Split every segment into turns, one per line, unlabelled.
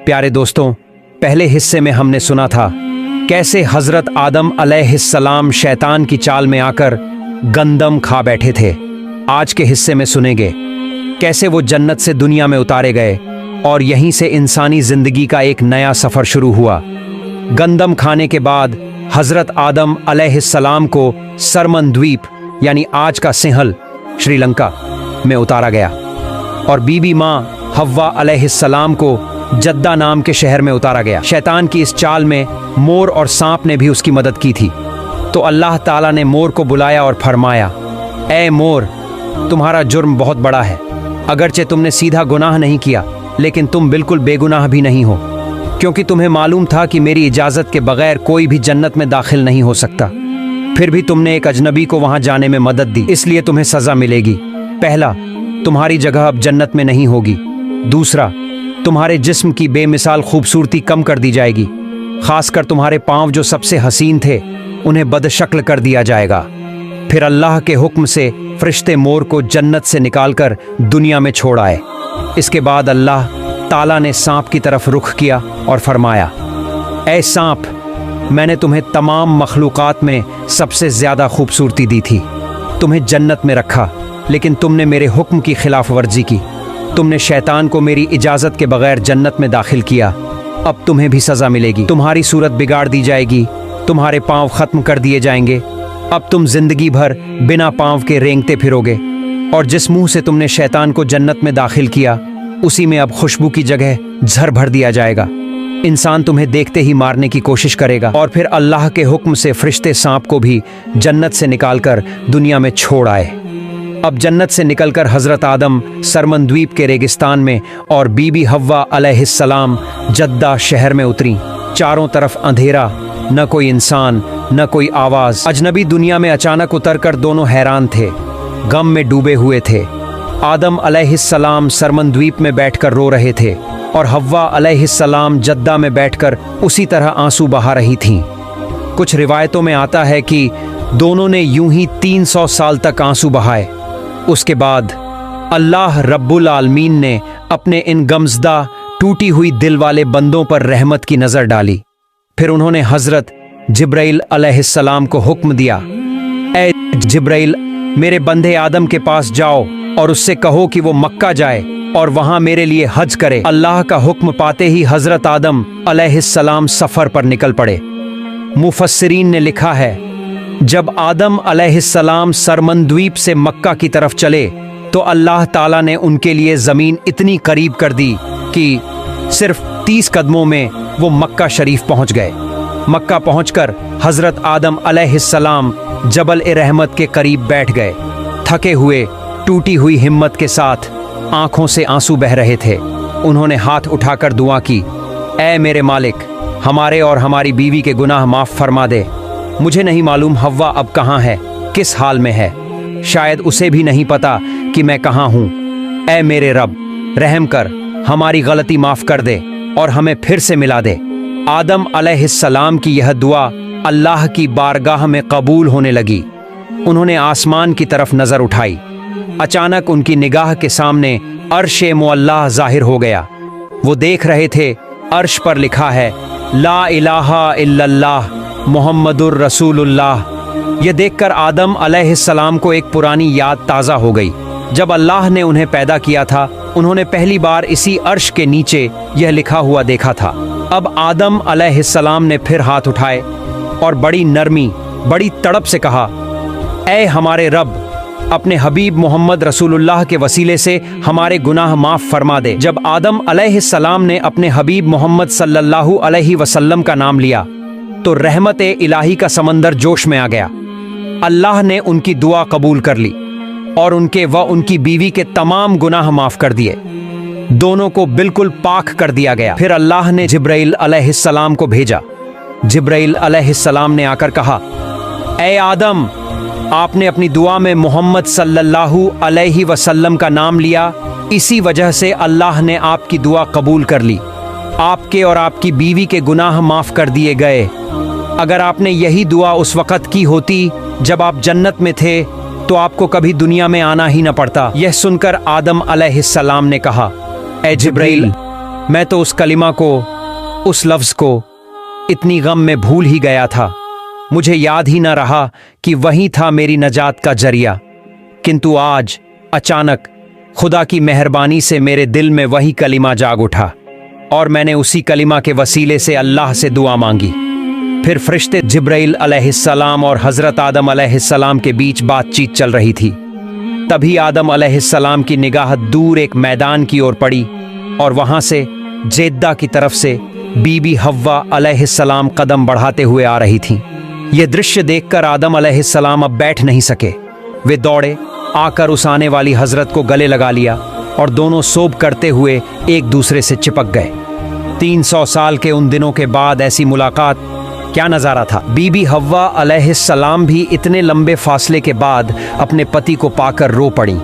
प्यारे दोस्तों, पहले हिस्से में हमने सुना था कैसे हजरत आदम अलैहिस्सलाम शैतान की चाल में आकर गंदम खा बैठे थे। आज के हिस्से में सुनेंगे कैसे वो जन्नत से दुनिया में उतारे गए और यहीं से इंसानी जिंदगी का एक नया सफर शुरू हुआ। गंदम खाने के बाद हजरत आदम अलैहिस्सलाम को सरमन द्वीप यानी आज का सिंहल श्रीलंका में उतारा गया और बीबी माँ हव्वा अलैहिस्सलाम को जद्दा नाम के शहर में उतारा गया। शैतान की इस चाल में मोर और सांप ने भी उसकी मदद की थी। तो अल्लाह ताला ने मोर को बुलाया और फरमाया, ऐ मोर, तुम्हारा जुर्म बहुत बड़ा है। अगरचे तुमने सीधा गुनाह नहीं किया, लेकिन तुम बिल्कुल बेगुनाह भी नहीं हो, क्योंकि तुम्हें मालूम था कि मेरी इजाज़त के बगैर कोई भी जन्नत में दाखिल नहीं हो सकता। फिर भी तुमने एक अजनबी को वहां जाने में मदद दी, इसलिए तुम्हें सज़ा मिलेगी। पहला, तुम्हारी जगह अब जन्नत में नहीं होगी। दूसरा, तुम्हारे जिस्म की बेमिसाल खूबसूरती कम कर दी जाएगी, खासकर तुम्हारे पांव जो सबसे हसीन थे उन्हें बदशक्ल कर दिया जाएगा। फिर अल्लाह के हुक्म से फरिश्ते मोर को जन्नत से निकालकर दुनिया में छोड़ आए। इसके बाद अल्लाह ताला ने सांप की तरफ रुख किया और फरमाया, ऐ सांप, मैंने तुम्हें तमाम मखलूक़ात में सबसे ज़्यादा खूबसूरती दी थी, तुम्हें जन्नत में रखा, लेकिन तुमने मेरे हुक्म की खिलाफ वर्जी की। तुमने शैतान को मेरी इजाज़त के बगैर जन्नत में दाखिल किया। अब तुम्हें भी सज़ा मिलेगी। तुम्हारी सूरत बिगाड़ दी जाएगी, तुम्हारे पाँव ख़त्म कर दिए जाएंगे। अब तुम जिंदगी भर बिना पाँव के रेंगते फिरोगे, और जिस मुंह से तुमने शैतान को जन्नत में दाखिल किया उसी में अब खुशबू की जगह झर भर दिया जाएगा। इंसान तुम्हें देखते ही मारने की कोशिश करेगा, और फिर अल्लाह के हुक्म से फरिश्ते सांप को भी जन्नत से निकालकर दुनिया में छोड़ आए। अब जन्नत से निकलकर हजरत आदम सरमन द्वीप के रेगिस्तान में और बीबी हव्वा अलैहिस्सलाम जद्दा शहर में उतरी। चारों तरफ अंधेरा, न कोई इंसान न कोई आवाज। अजनबी दुनिया में अचानक उतरकर दोनों हैरान थे, गम में डूबे हुए थे। आदम अलैहिस्सलाम सरमन द्वीप में बैठकर रो रहे थे और हव्वा अलैहिस्सलाम जद्दा में बैठकर उसी तरह आंसू बहा रही थीं। कुछ रिवायतों में आता है कि दोनों ने यूं ही 300 साल तक आंसू बहाए। उसके बाद अल्लाह रब्बुल आलमीन ने अपने इन गमज़दा टूटी हुई दिल वाले बंदों पर रहमत की नज़र डाली। फिर उन्होंने हजरत जिब्राइल अलैहिस्सलाम को हुक्म दिया, ऐ जिब्राइल, मेरे बंदे आदम के पास जाओ और उससे कहो कि वो मक्का जाए और वहां मेरे लिए हज करे। अल्लाह का हुक्म पाते ही हजरत आदम अलैहिस्सलाम सफर पर निकल पड़े। मुफस्सिरीन ने लिखा है, जब आदम अलैहिस्सलाम सरमन द्वीप से मक्का की तरफ चले तो अल्लाह ताला ने उनके लिए जमीन इतनी करीब कर दी कि सिर्फ 30 कदमों में वो मक्का शरीफ पहुंच गए। मक्का पहुंचकर हजरत आदम अलैहिस्सलाम जबल ए रहमत के करीब बैठ गए। थके हुए, टूटी हुई हिम्मत के साथ आंखों से आंसू बह रहे थे। उन्होंने हाथ उठाकर दुआ की, ऐ मेरे मालिक, हमारे और हमारी बीवी के गुनाह माफ फरमा दे। मुझे नहीं मालूम हव्वा अब कहाँ है, किस हाल में है। शायद उसे भी नहीं पता कि मैं कहाँ हूँ। ऐ मेरे रब, रहम कर, हमारी गलती माफ कर दे और हमें फिर से मिला दे। आदम अलैहिस्सलाम की यह दुआ अल्लाह की बारगाह में कबूल होने लगी। उन्होंने आसमान की तरफ नजर उठाई। अचानक उनकी निगाह के सामने अर्श-ए मुअल्लाह जाहिर हो गया। वो देख रहे थे, अर्श पर लिखा है, ला इलाहा इल्लल्लाह मुहम्मदुर रसूलुल्लाह। यह देखकर आदम अलैहिस्सलाम को एक पुरानी याद ताज़ा हो गई। जब अल्लाह ने उन्हें पैदा किया था, उन्होंने पहली बार इसी अर्श के नीचे यह लिखा हुआ देखा था। अब आदम अलैहिस्सलाम ने फिर हाथ उठाए और बड़ी नरमी, बड़ी तड़प से कहा, ऐ हमारे रब, अपने हबीब मोहम्मद रसूलुल्लाह के वसीले से हमारे गुनाह माफ फरमा दे। जब आदम अलैहिस्सलाम ने अपने हबीब मोहम्मद सल्लल्लाहु अलैहि वसल्लम का नाम लिया तो रहमत-ए इलाही का समंदर जोश में आ गया। अल्लाह ने उनकी दुआ कबूल कर ली और उनके व उनकी बीवी के तमाम गुनाह माफ कर दिए। दोनों को बिल्कुल पाक कर दिया गया। फिर अल्लाह ने जिब्राइल अलैहिस्सलाम को भेजा। जिब्राइल अलैहिस्सलाम ने आकर कहा, ऐ आदम, आपने अपनी दुआ में मोहम्मद सल्लल्लाहु अलैहि वसल्लम का नाम लिया, इसी वजह से अल्लाह ने आपकी दुआ कबूल कर ली। आपके और आपकी बीवी के गुनाह माफ कर दिए गए। अगर आपने यही दुआ उस वक़्त की होती जब आप जन्नत में थे तो आपको कभी दुनिया में आना ही न पड़ता। यह सुनकर आदम अलैहिस्सलाम ने कहा, ऐ जिब्राइल, मैं तो उस कलिमा को, उस लफ्ज को इतनी गम में भूल ही गया था, मुझे याद ही न रहा कि वही था मेरी नजात का जरिया। किंतु आज अचानक खुदा की मेहरबानी से मेरे दिल में वही कलिमा जाग उठा और मैंने उसी कलिमा के वसीले से अल्लाह से दुआ मांगी। फिर फरिश्ते जिब्राइल अलैहिस्सलाम और हजरत आदम अलैहिस्सलाम के बीच बातचीत चल रही थी। तभी आदम अलैहिस्सलाम की निगाह दूर एक मैदान की ओर पड़ी और वहां से जेद्दा की तरफ से बीबी हव्वा अलैहिस्सलाम कदम बढ़ाते हुए आ रही थीं। यह दृश्य देखकर आदम अलैहिस्सलाम अब बैठ नहीं सके। वे दौड़े आकर उस आने वाली हजरत को गले लगा लिया और दोनों सोब करते हुए एक दूसरे से चिपक गए। 300 साल के उन दिनों के बाद ऐसी मुलाकात क्या नजारा था। बीबी हव्वा अलैहिस्सलाम भी इतने लंबे फासले के बाद अपने पति को पाकर रो पड़ी।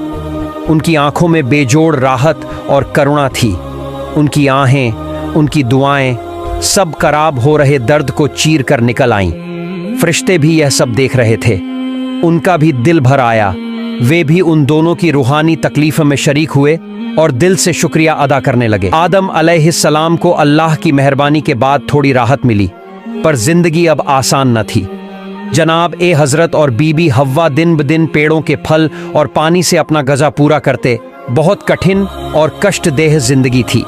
उनकी आंखों में बेजोड़ राहत और करुणा थी। उनकी आहें, उनकी दुआएं सब कराब हो रहे दर्द को चीर कर निकल आईं। फरिश्ते भी यह सब देख रहे थे। उनका भी दिल भर आया। वे भी उन दोनों की रूहानी तकलीफ में शरीक हुए और दिल से शुक्रिया अदा करने लगे। आदम अलैहिस्सलाम को अल्लाह की मेहरबानी के बाद थोड़ी राहत मिली, पर जिंदगी अब आसान न थी। जनाब ए हजरत और बीबी हव्वा दिन ब दिन पेड़ों के फल और पानी से अपना गजा पूरा करते। बहुत कठिन और कष्टदेह जिंदगी थी।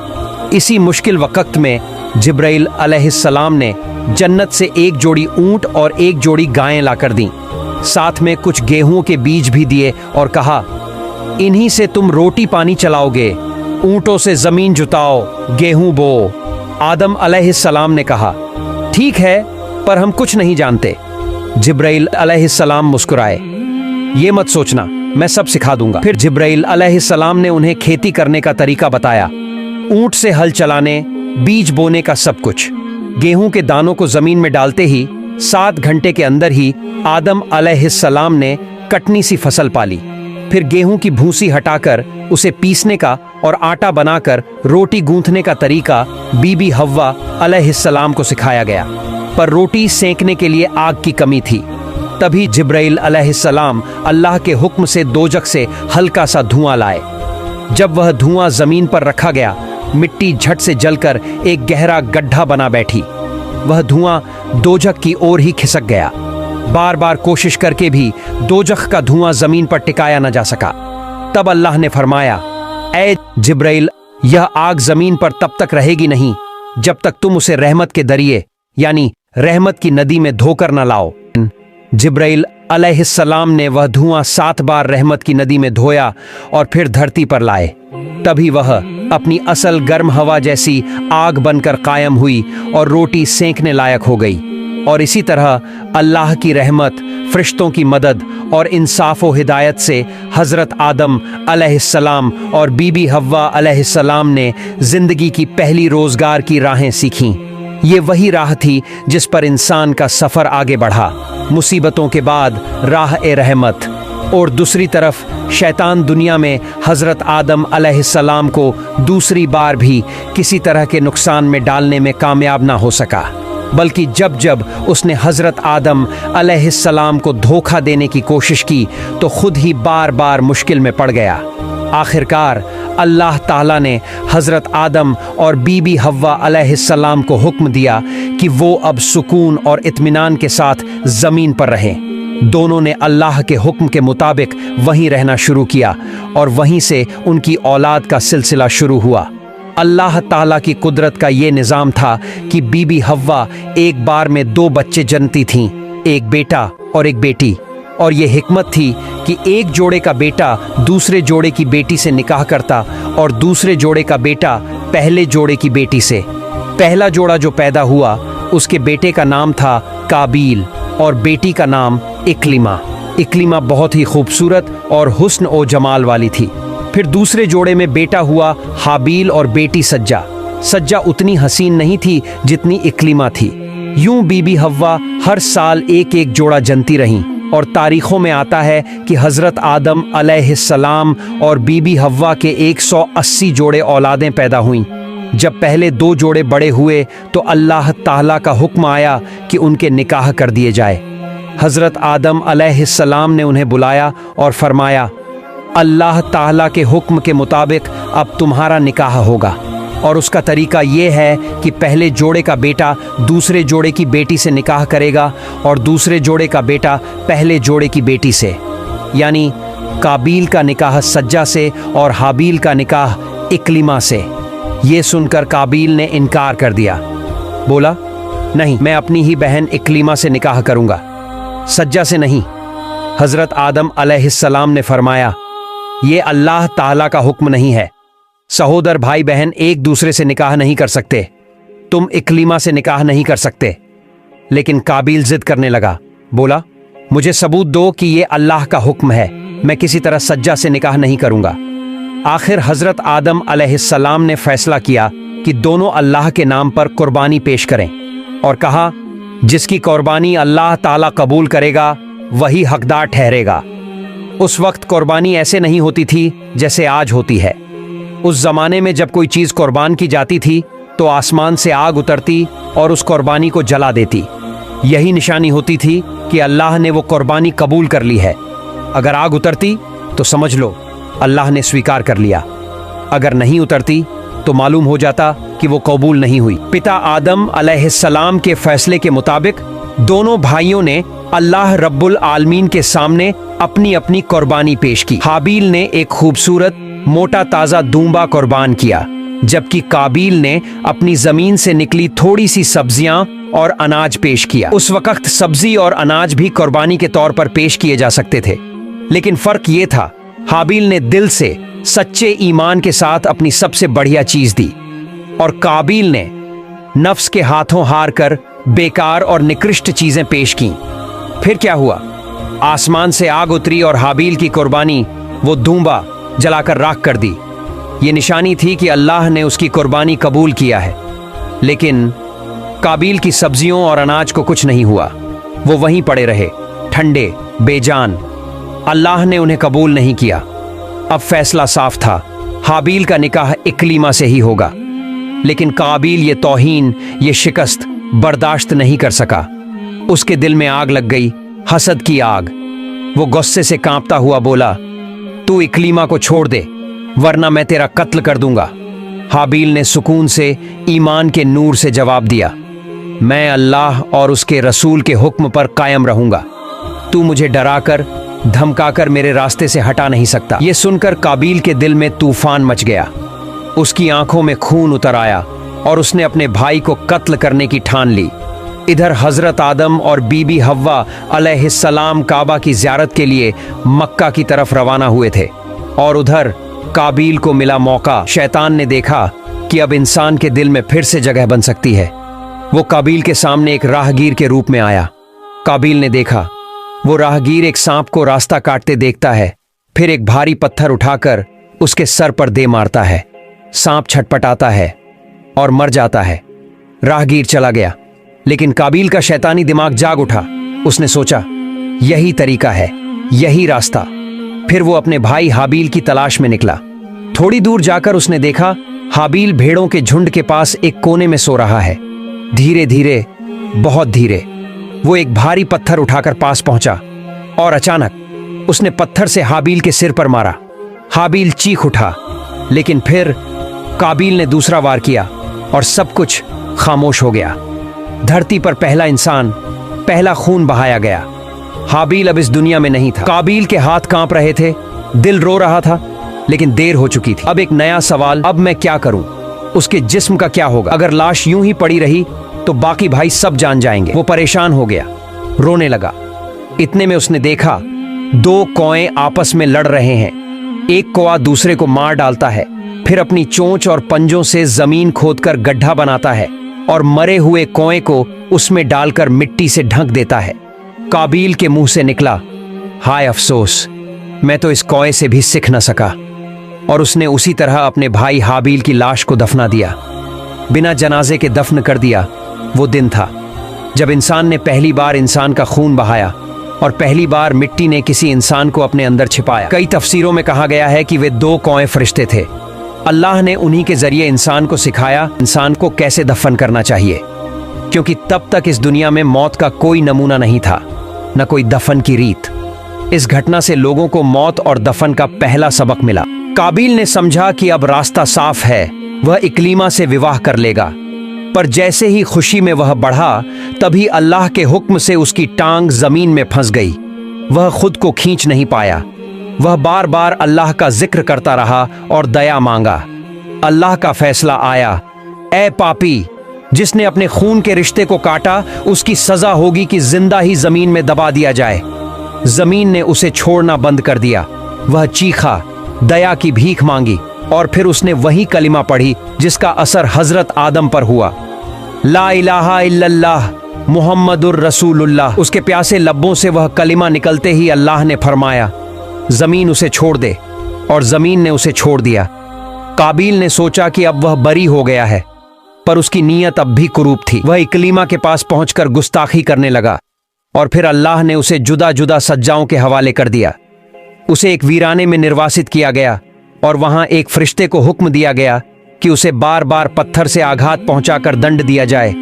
इसी मुश्किल वक्त में जिब्राइल अलैहिस्सलाम ने जन्नत से एक जोड़ी ऊंट और एक जोड़ी गायें लाकर दी। साथ में कुछ गेहूं के बीज भी दिए और कहा, इन्हीं से तुम रोटी पानी चलाओगे, ऊंटों से जमीन जुताओ, गेहूं बो। आदम अलैहिस्सलाम ने कहा, ठीक है, पर हम कुछ नहीं जानते। जिब्राइल अलैहिस्सलाम मुस्कुराए, ये मत सोचना, मैं सब सिखा दूंगा। फिर जिब्राइल अलैहिस्सलाम ने उन्हें खेती करने का तरीका बताया, ऊंट से हल चलाने, बीज बोने का सब कुछ। गेहूं के दानों को जमीन में डालते ही 7 घंटे के अंदर ही आदम अलैहिस्सलाम ने कटनी सी फसल पाली। फिर गेहूं की भूसी हटाकर उसे पीसने का और आटा बनाकर रोटी गूंथने का तरीका बीबी हव्वा अलैहिस्सलाम को सिखाया गया। पर रोटी सेंकने के लिए आग की कमी थी। तभी जिब्राइल अलैहिस्सलाम अल्लाह के हुक्म से दोजख से हल्का सा धुआं लाए। जब वह धुआं जमीन पर रखा गया, मिट्टी झट से जलकर एक गहरा गड्ढा बना बैठी। वह धुआं दोजख की ओर ही खिसक गया। बार बार कोशिश करके भी दोजख का धुआं जमीन पर टिकाया न जा सका। तब अल्लाह ने फरमाया, ऐ जिब्राइल, यह आग जमीन पर तब तक रहेगी नहीं जब तक तुम उसे रहमत के दरिए यानी रहमत की नदी में धोकर न लाओ। जिब्राइल अलैहिस्सलाम ने वह धुआं 7 बार रहमत की नदी में धोया और फिर धरती पर लाए। तभी वह अपनी असल गर्म हवा जैसी आग बनकर कायम हुई और रोटी सेंकने लायक हो गई। और इसी तरह अल्लाह की रहमत, फरिश्तों की मदद और इंसाफ व हिदायत से हजरत आदम अलैहिस्सलाम और बीबी हव्वा अलैहिस्सलाम ने जिंदगी की पहली रोजगार की राहें सीखीं। ये वही राह थी जिस पर इंसान का सफर आगे बढ़ा, मुसीबतों के बाद राह ए रहमत। और दूसरी तरफ शैतान दुनिया में हजरत आदम अलैहिस्सलाम को दूसरी बार भी किसी तरह के नुकसान में डालने में कामयाब ना हो सका, बल्कि जब जब उसने हजरत आदम अलैहिस्सलाम को धोखा देने की कोशिश की तो खुद ही बार बार मुश्किल में पड़ गया। आखिरकार अल्लाह ताला ने हजरत आदम और बीबी हव्वा अलैहिस्सलाम को हुक्म दिया कि वो अब सुकून और इत्मीनान के साथ जमीन पर रहें। दोनों ने अल्लाह के हुक्म के मुताबिक वहीं रहना शुरू किया और वहीं से उनकी औलाद का सिलसिला शुरू हुआ। अल्लाह ताला की कुदरत का ये निज़ाम था कि बीबी हव्वा एक बार में 2 बच्चे जनती थीं, एक बेटा और एक बेटी। और ये हिकमत थी कि एक जोड़े का बेटा दूसरे जोड़े की बेटी से निकाह करता और दूसरे जोड़े का बेटा पहले जोड़े की बेटी से। पहला जोड़ा जो पैदा हुआ उसके बेटे का नाम था काबील और बेटी का नाम इक्लिमा। इक्लिमा बहुत ही खूबसूरत और हुस्न और जमाल वाली थी। फिर दूसरे जोड़े में बेटा हुआ हाबील और बेटी सज्जा। सज्जा उतनी हसीन नहीं थी जितनी इक्लिमा थी। यूं बीबी हव्वा हर साल एक एक जोड़ा जनती रहीं और तारीखों में आता है कि हजरत आदम अलैहिस्सलाम और बीबी हव्वा के 180 जोड़े औलादें पैदा हुईं। जब पहले 2 जोड़े बड़े हुए तो अल्लाह ताला का हुक्म आया कि उनके निकाह कर दिए जाए। हजरत आदम अलैहिस्सलाम ने उन्हें बुलाया और फरमाया, अल्लाह ताला के हुक्म के मुताबिक अब तुम्हारा निकाह होगा। اور اس کا طریقہ یہ ہے کہ پہلے جوڑے کا بیٹا دوسرے جوڑے کی بیٹی سے نکاح کرے گا اور دوسرے جوڑے کا بیٹا پہلے جوڑے کی بیٹی سے، یعنی قابیل کا نکاح سجا سے اور حابیل کا نکاح اکلیما سے۔ یہ سن کر قابیل نے انکار کر دیا، بولا نہیں، میں اپنی ہی بہن اکلیما سے نکاح کروں گا، سجا سے نہیں۔ حضرت آدم علیہ السلام نے فرمایا، یہ اللہ تعالیٰ کا حکم نہیں ہے، سہودر بھائی بہن ایک دوسرے سے نکاح نہیں کر سکتے، تم اکلیما سے نکاح نہیں کر سکتے۔ لیکن قابیل ضد کرنے لگا، بولا مجھے ثبوت دو کہ یہ اللہ کا حکم ہے، میں کسی طرح سجا سے نکاح نہیں کروں گا۔ آخر حضرت آدم علیہ السلام نے فیصلہ کیا کہ دونوں اللہ کے نام پر قربانی پیش کریں، اور کہا جس کی قربانی اللہ تعالیٰ قبول کرے گا وہی حقدار ٹھہرے گا۔ اس وقت قربانی ایسے نہیں ہوتی تھی جیسے آج ہوتی ہے۔ اس زمانے میں جب کوئی چیز قربان کی جاتی تھی تو آسمان سے آگ اترتی اور اس قربانی کو جلا دیتی، یہی نشانی ہوتی تھی کہ اللہ نے وہ قربانی قبول کر لی ہے۔ اگر آگ اترتی تو سمجھ لو اللہ نے سویکار کر لیا، اگر نہیں اترتی تو معلوم ہو جاتا کہ وہ قبول نہیں ہوئی۔ پتا آدم علیہ السلام کے فیصلے کے مطابق دونوں بھائیوں نے اللہ رب العالمین کے سامنے اپنی اپنی قربانی پیش کی۔ حابیل نے ایک خوبصورت موٹا تازہ دونبا قربان کیا، جبکہ قابیل نے اپنی زمین سے نکلی تھوڑی سی سبزیاں اور اناج پیش کیا۔ اس وقت سبزی اور اناج بھی قربانی کے طور پر پیش کیے جا سکتے تھے، لیکن فرق یہ تھا حابیل نے دل سے سچے ایمان کے ساتھ اپنی سب سے بڑھیا چیز دی، اور قابیل نے نفس کے ہاتھوں ہار کر بیکار اور نکرشٹ چیزیں پیش کیں۔ پھر کیا ہوا؟ آسمان سے آگ اتری اور حابیل کی قربانی وہ دونبا جلا کر راکھ کر دی۔ یہ نشانی تھی کہ اللہ نے اس کی قربانی قبول کیا ہے، لیکن قابیل کی سبزیوں اور اناج کو کچھ نہیں ہوا، وہ وہیں پڑے رہے، ٹھنڈے، بے جان۔ اللہ نے انہیں قبول نہیں کیا۔ اب فیصلہ صاف تھا، حابیل کا نکاح اکلیما سے ہی ہوگا، لیکن قابیل یہ توہین، یہ شکست برداشت نہیں کر سکا۔ اس کے دل میں آگ لگ گئی، حسد کی آگ۔ وہ غصے سے کانپتا ہوا بولا، تو اکلیما کو چھوڑ دے ورنہ میں تیرا قتل کر دوں گا۔ حابیل نے سکون سے ایمان کے نور سے جواب دیا، میں اللہ اور اس کے رسول کے حکم پر قائم رہوں گا، تو مجھے ڈرا کر دھمکا کر میرے راستے سے ہٹا نہیں سکتا۔ یہ سن کر قابیل کے دل میں طوفان مچ گیا، اس کی آنکھوں میں خون اتر آیا اور اس نے اپنے بھائی کو قتل کرنے کی ٹھان لی۔ ادھر حضرت آدم اور بی بی حوا علیہ السلام کعبہ کی زیارت کے لیے مکہ کی طرف روانہ ہوئے تھے، اور ادھر قابیل کو ملا موقع۔ شیطان نے دیکھا کہ اب انسان کے دل میں پھر سے جگہ بن سکتی ہے۔ وہ قابیل کے سامنے ایک راہگیر کے روپ میں آیا۔ قابیل نے دیکھا وہ راہگیر ایک سانپ کو راستہ کاٹتے دیکھتا ہے، پھر ایک بھاری پتھر اٹھا کر اس کے سر پر دے مارتا ہے۔ سانپ چھٹپٹاتا ہے اور مر جاتا ہے۔ راہگیر چلا گیا، لیکن قابیل کا شیطانی دماغ جاگ اٹھا۔ اس نے سوچا یہی طریقہ ہے، یہی راستہ۔ پھر وہ اپنے بھائی حابیل کی تلاش میں نکلا۔ تھوڑی دور جا کر اس نے دیکھا حابیل بھیڑوں کے جھنڈ کے پاس ایک کونے میں سو رہا ہے۔ دھیرے دھیرے، بہت دھیرے، وہ ایک بھاری پتھر اٹھا کر پاس پہنچا، اور اچانک اس نے پتھر سے حابیل کے سر پر مارا۔ حابیل چیخ اٹھا، لیکن پھر قابیل نے دوسرا وار کیا اور سب کچھ خاموش ہو گیا۔ دھرتی پر پہلا انسان، پہلا خون بہایا گیا۔ حابیل اب اس دنیا میں نہیں تھا۔ قابیل کے ہاتھ کانپ رہے تھے، دل رو رہا تھا، لیکن دیر ہو چکی تھی۔ اب ایک نیا سوال، اب میں کیا کروں؟ اس کے جسم کا کیا ہوگا؟ اگر لاش یوں ہی پڑی رہی تو باقی بھائی سب جان جائیں گے۔ وہ پریشان ہو گیا، رونے لگا۔ اتنے میں اس نے دیکھا دو کویں آپس میں لڑ رہے ہیں۔ ایک کوا دوسرے کو مار ڈالتا ہے، پھر اپنی چونچ اور پنجوں سے زمین کھود کر گڈھا بناتا ہے اور مرے ہوئے کویں کو اس میں ڈال کر مٹی سے ڈھک دیتا ہے۔ قابیل کے منہ سے نکلا، ہائے افسوس، میں تو اس کوے سے بھی سکھ نہ سکا۔ اور اس نے اسی طرح اپنے بھائی حابیل کی لاش کو دفنا دیا، بنا جنازے کے دفن کر دیا۔ وہ دن تھا جب انسان نے پہلی بار انسان کا خون بہایا، اور پہلی بار مٹی نے کسی انسان کو اپنے اندر چھپایا۔ کئی تفسیروں میں کہا گیا ہے کہ وہ دو کویں فرشتے تھے۔ اللہ نے انہی کے ذریعے انسان کو سکھایا انسان کو کیسے دفن کرنا چاہیے، کیونکہ تب تک اس دنیا میں موت کا کوئی نمونہ نہیں تھا، نہ کوئی دفن کی ریت۔ اس گھٹنا سے لوگوں کو موت اور دفن کا پہلا سبق ملا۔ قابیل نے سمجھا کہ اب راستہ صاف ہے، वह इकलीमा से विवाह कर लेगा। पर जैसे ही खुशी में वह बढ़ा, तभी अल्लाह के हुक्म से उसकी टांग जमीन में फंस गई। वह खुद को खींच नहीं पाया। वह बार बार अल्लाह का जिक्र करता रहा और दया मांगा। अल्लाह का फैसला आया, ऐ पापी, जिसने अपने खून के रिश्ते को काटा, उसकी सजा होगी कि जिंदा ही जमीन में दबा दिया जाए। जमीन ने उसे छोड़ना बंद कर दिया। वह चीखा, दया की भीख मांगी, और फिर उसने वही कलिमा पढ़ी जिसका असर हजरत आदम पर हुआ, ला इलाहा इल्लल्लाह मुहम्मदुर रसूलुल्लाह। उसके प्यासे लब्बों से वह कलिमा निकलते ही अल्लाह ने फरमाया, जमीन उसे छोड़ दे, और जमीन ने उसे छोड़ दिया। काबिल ने सोचा कि अब वह बरी हो गया है, पर उसकी नीयत अब भी कुरूप थी। वह इकलीमा के पास पहुंचकर गुस्ताखी करने लगा, और फिर अल्लाह ने उसे जुदा जुदा सज्जाओं के हवाले कर दिया। उसे एक वीराने में निर्वासित किया गया, और वहां एक फरिश्ते को हुक्म दिया गया कि उसे बार बार पत्थर से आघात पहुंचाकर दंड दिया जाए।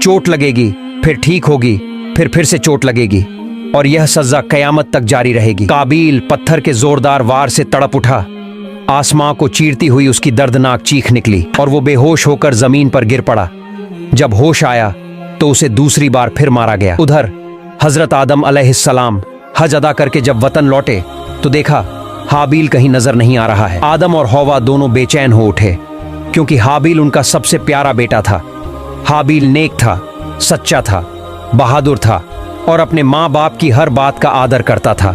चोट लगेगी, फिर ठीक होगी, फिर से चोट लगेगी, और यह सजा कयामत तक जारी रहेगी। काबिल पत्थर के जोरदार वार से तड़प उठा। आसमां को चीरती हुई उसकी दर्दनाक चीख निकली, और वो बेहोश होकर जमीन पर गिर पड़ा। जब होश आया तो उसे दूसरी बार फिर मारा गया। उधर हजरत आदम अलैहिस्सलाम हज अदा करके जब वतन लौटे तो देखा हाबिल कहीं नजर नहीं आ रहा है। आदम और हौवा दोनों बेचैन हो उठे, क्योंकि हाबिल उनका सबसे प्यारा बेटा था। हाबिल नेक था, सच्चा था, बहादुर था, और अपने माँ बाप की हर बात का आदर करता था।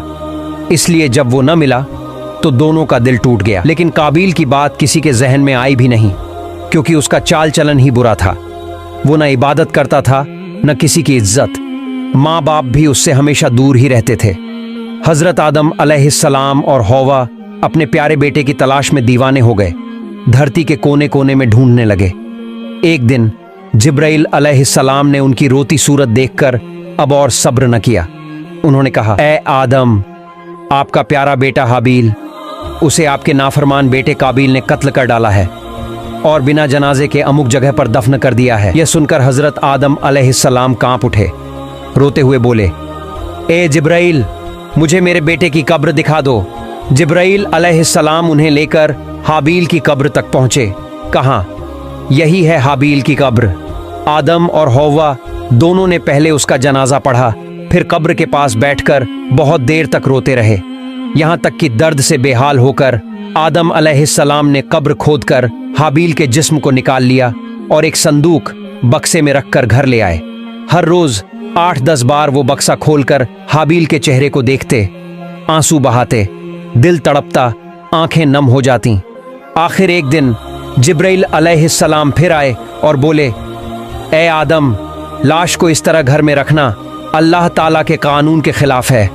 इसलिए जब वो न मिला तो दोनों का दिल टूट गया। लेकिन काबिल की बात किसी के जहन में आई भी नहीं, क्योंकि उसका चाल चलन ही बुरा था। वो न इबादत करता था, न किसी की इज्जत। माँ बाप भी उससे हमेशा दूर ही रहते थे। हजरत आदम अलैहिस्सलाम और हौवा अपने प्यारे बेटे की तलाश में दीवाने हो गए। धरती के कोने कोने में ढूंढने लगे। एक दिन जिब्राइल अलैहिस्सलाम ने उनकी रोती सूरत देखकर अब और सब्र न किया। उन्होंने कहा, ऐ आदम, आपका प्यारा बेटा हाबिल, उसे आपके नाफरमान बेटे काबिल ने कत्ल कर डाला है और बिना जनाजे के अमुक जगह पर दफन कर दिया है। यह सुनकर हजरत आदम अलैहिस्सलाम कांप उठे। रोते हुए बोले, ए जिब्राइल, मुझे मेरे बेटे की कब्र दिखा दो। जिब्राइल अलैहिस्सलाम उन्हें लेकर हाबिल की कब्र तक पहुंचे। कहा, यही है हाबिल की कब्र। आदम और हौवा दोनों ने पहले उसका जनाजा पढ़ा, फिर कब्र के पास बैठकर बहुत देर तक रोते रहे, यहाँ तक कि दर्द से बेहाल होकर आदम अलैहिस्सलाम ने कब्र खोदकर हाबिल के जिस्म को निकाल लिया और एक संदूक बक्से में रखकर घर ले आए। हर रोज 8-10 बार वो बक्सा खोलकर हाबिल के चेहरे को देखते, आंसू बहाते, दिल तड़पता, आंखें नम हो जाती। आखिर एक दिन जिब्राइल अलैहिस्सलाम फिर आए और बोले, ए आदम, लाश को इस तरह घर में रखना अल्लाह ताला के कानून के खिलाफ है।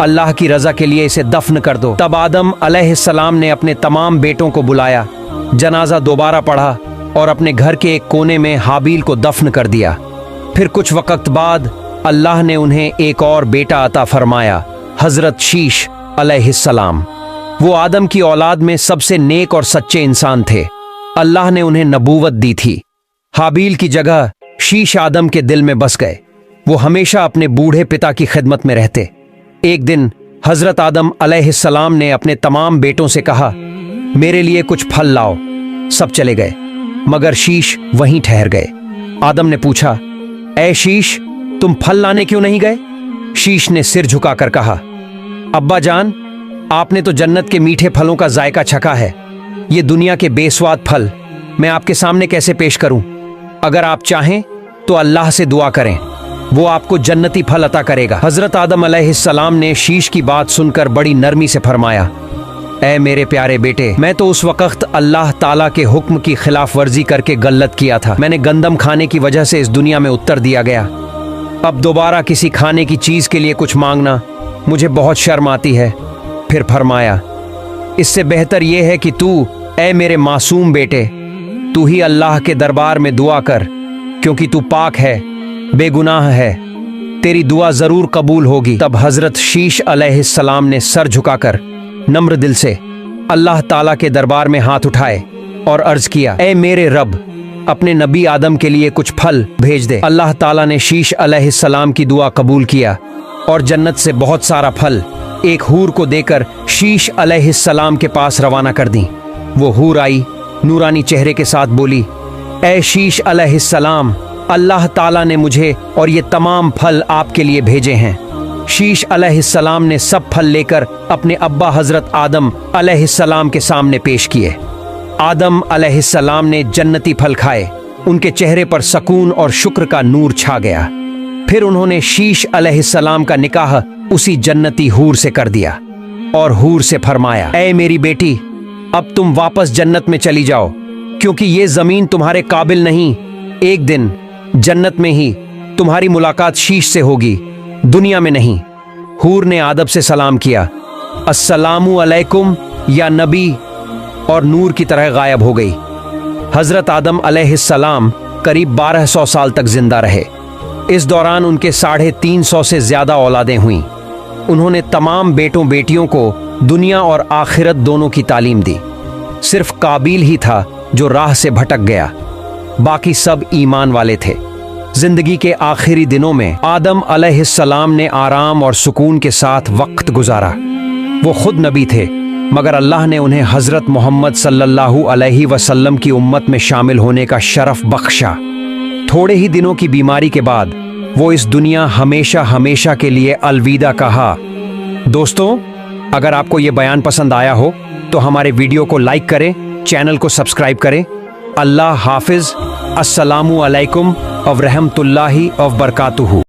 अल्लाह की रजा के लिए इसे दफन कर दो। तब आदम अलैहिस्सलाम ने अपने तमाम बेटों को बुलाया, जनाजा दोबारा पढ़ा और अपने घर के एक कोने में हाबिल को दफन कर दिया। फिर कुछ वक्त बाद अल्लाह ने उन्हें एक और बेटा अता फरमाया, हजरत शीश अलैहिस्सलाम। वो आदम की औलाद में सबसे नेक और सच्चे इंसान थे। अल्लाह ने उन्हें नबूवत दी थी। हाबिल की जगह शीश आदम के दिल में बस गए। वो हमेशा अपने बूढ़े पिता की खिदमत में रहते। एक दिन हजरत आदम अलैहिस्सलाम ने अपने तमाम बेटों से कहा, मेरे लिए कुछ फल लाओ। सब चले गए, मगर शीश वहीं ठहर गए। आदम ने पूछा, ऐ शीश, तुम फल लाने क्यों नहीं गए? शीश ने सिर झुकाकर कहा, अब्बा जान, आपने तो जन्नत के मीठे फलों का जायका चखा है। ये दुनिया के बेस्वाद फल मैं आपके सामने कैसे पेश करूं? अगर आप चाहें तो अल्लाह से दुआ करें, वो आपको जन्नती फल अता करेगा। हजरत आदम अलैहिस्सलाम ने शीश की बात सुनकर बड़ी नरमी से फरमाया, ऐ मेरे प्यारे बेटे, मैं तो उस वक्त अल्लाह ताला के हुक्म की खिलाफ वर्जी करके गलत किया था। मैंने गंदम खाने की वजह से इस दुनिया में उत्तर दिया गया। अब दोबारा किसी खाने की चीज के लिए कुछ मांगना मुझे बहुत शर्म आती है। फिर फरमाया, इससे बेहतर यह है कि तू, ऐ मेरे मासूम बेटे, तू ही अल्लाह के दरबार में दुआ कर, क्योंकि तू पाक है, बेगुनाह है, तेरी दुआ जरूर कबूल होगी। तब हजरत शीश अलैहिस्सलाम ने सर झुकाकर नम्र दिल से अल्लाह ताला के दरबार में हाथ उठाए और अर्ज किया, ऐ मेरे रब, अपने नबी आदम के लिए कुछ फल भेज दे। अल्लाह ताला ने शीश अलैहिस्सलाम की दुआ कबूल किया और जन्नत से बहुत सारा फल एक हूर को देकर शीश अलैहिस्सलाम के पास रवाना कर दी। वो हूर आई नूरानी चेहरे के साथ बोली, ए शीश अलैहिस्सलाम, अल्लाह ताला ने मुझे और ये तमाम फल आपके लिए भेजे हैं। शीश अलैहिस्सलाम ने सब फल लेकर अपने अब्बा हजरत आदम अलैहिस्सलाम के सामने पेश किए। आदम अलैहिस्सलाम ने जन्नती फल खाए। उनके चेहरे पर सकून और शुक्र का नूर छा गया। फिर उन्होंने शीश अलैहिस्सलाम का निकाह उसी जन्नती हूर से कर दिया और हूर से फरमाया, ऐ मेरी बेटी, अब तुम वापस जन्नत में चली जाओ, क्योंकि ये जमीन तुम्हारे काबिल नहीं। एक दिन जन्नत में ही तुम्हारी मुलाकात शीश से होगी, दुनिया में नहीं। हूर ने आदब से सलाम किया, अस्सलामु अलैकुम या नबी, और नूर की तरह गायब हो गई। हजरत आदम अलैहिस्सलाम करीब 1200 साल तक जिंदा रहे। इस दौरान उनके 350 से ज्यादा औलादें हुईं। उन्होंने तमाम बेटों बेटियों को दुनिया और आखिरत दोनों की तालीम दी। सिर्फ काबिल ही था जो राह से भटक गया, बाकी सब ईमान वाले थे। जिंदगी के आखिरी दिनों में आदम अलैहिस्सलाम ने आराम और सुकून के साथ वक्त गुजारा। वो खुद नबी थे, मगर अल्लाह ने उन्हें हजरत मोहम्मद सल्लल्लाहु अलैहि वसल्लम की उम्मत में शामिल होने का शरफ बख्शा। थोड़े ही दिनों की बीमारी के बाद वो इस दुनिया हमेशा हमेशा के लिए अलविदा कहा। दोस्तों, अगर आपको ये बयान पसंद आया हो तो हमारे वीडियो को लाइक करें, चैनल को सब्सक्राइब करें। अल्लाह हाफिज, अस्सलामु अलैकुम व रहमतुल्लाहि व बरकातुहू।